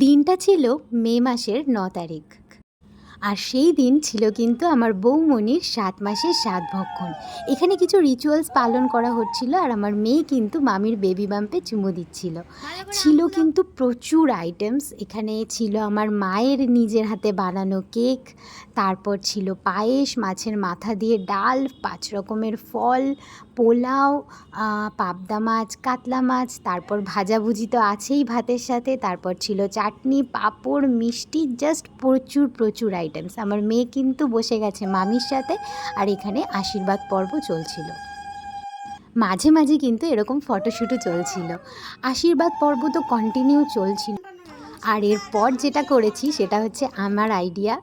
দিনটা ছিল মে মাসের ৯ তারিখ। আর সেই দিন ছিল কিন্তু আমার বৌমণির ৭ মাসের সাধভক্ষণ। এখানে কিছু রিচুয়ালস পালন করা হচ্ছিল আর আমার মেয়ে কিন্তু মামির বেবি বাম্পে চুমু দিচ্ছিল। ছিল কিন্তু প্রচুর আইটেমস। এখানে ছিল আমার মায়ের নিজের হাতে বানানো কেক, তারপর ছিল পায়েস, মাছের মাথা দিয়ে ডাল, ৫ রকমের ফল, পোলাও, পাবদা মাছ, কাতলা মাছ, তারপর ভাজাভুজি তো আছেই ভাতের সাথে, তারপর ছিল চাটনি, পাঁপড়, মিষ্টি, জাস্ট প্রচুর প্রচুর আইটেমস। আমার মেয়ে কিন্তু বসে গেছে মামির সাথে আর এখানে আশীর্বাদ পর্ব চলছিল। মাঝে মাঝে কিন্তু এরকম ফটোশ্যুটও চলছিল। আশীর্বাদ পর্ব তো কন্টিনিউ চলছিল। আর এরপর যেটা করেছি সেটা হচ্ছে আমার আইডিয়া।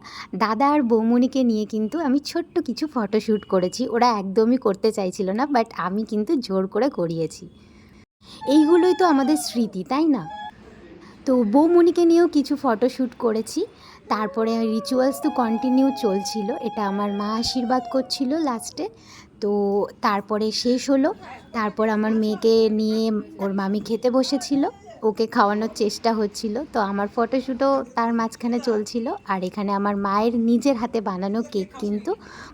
দাদা আর বৌমণিকে নিয়ে কিন্তু আমি ছোট্ট কিছু ফটোশ্যুট করেছি। ওরা একদমই করতে চাইছিল না, বাট আমি কিন্তু জোর করে করিয়েছি। এইগুলোই তো আমাদের স্মৃতি, তাই না? তো বৌমণিকে নিয়েও কিছু ফটোশ্যুট করেছি। তারপরে রিচুয়ালস তো কন্টিনিউ চলছিল। এটা আমার মা আশীর্বাদ করছিল লাস্টে। তো তারপরে শেষ হলো। তারপর আমার মেয়েকে নিয়ে ওর মামি খেতে বসেছিল, ওকে খাওয়ানোর চেষ্টা হচ্ছিল। তো আমার ফটোশ্যুটও তার মাঝখানে চলছিল। আর এখানে আমার মায়ের নিজের হাতে বানানো কেক কিন্তু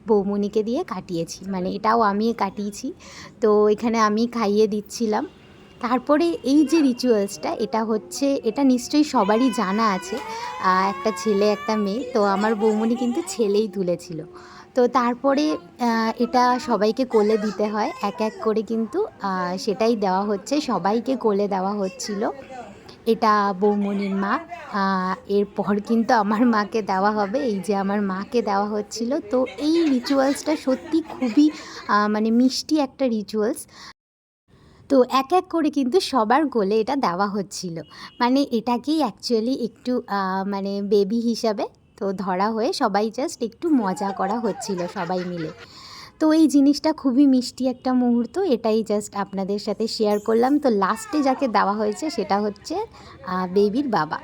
বৌমণিকে দিয়ে কাটিয়েছি, মানে এটাও আমি কাটিয়েছি। তো এখানে আমি খাইয়ে দিচ্ছিলাম। তারপরে এই যে রিচুয়ালসটা, এটা নিশ্চয়ই সবারই জানা আছে। একটা ছেলে একটা মেয়ে, তো আমার বৌমণি কিন্তু ছেলেই তুলেছিল। তো তারপরে এটা সবাইকে কোলে দিতে হয় এক এক করে, কিন্তু সেটাই দেওয়া হচ্ছে, সবাইকে কোলে দেওয়া হচ্ছিল। এটা বৌমণির মা। এরপর কিন্তু আমার মাকে দেওয়া হবে, এই যে আমার মাকে দেওয়া হচ্ছিল। তো এই রিচুয়ালসটা সত্যি খুবই মানে মিষ্টি একটা রিচুয়ালস। তো এক এক করে কিন্তু সবার কোলে এটা দেওয়া হচ্ছিল। মানে এটাকেই অ্যাকচুয়ালি একটু মানে বেবি হিসাবে তো ধরা হয়ে সবাই জাস্ট একটু মজা করা হচ্ছিল সবাই মিলে। তো এই জিনিসটা খুবই মিষ্টি একটা মুহূর্ত, এটাই জাস্ট আপনাদের সাথে শেয়ার করলাম। তো লাস্টে যাকে দেওয়া হয়েছে সেটা হচ্ছে বেবির বাবা।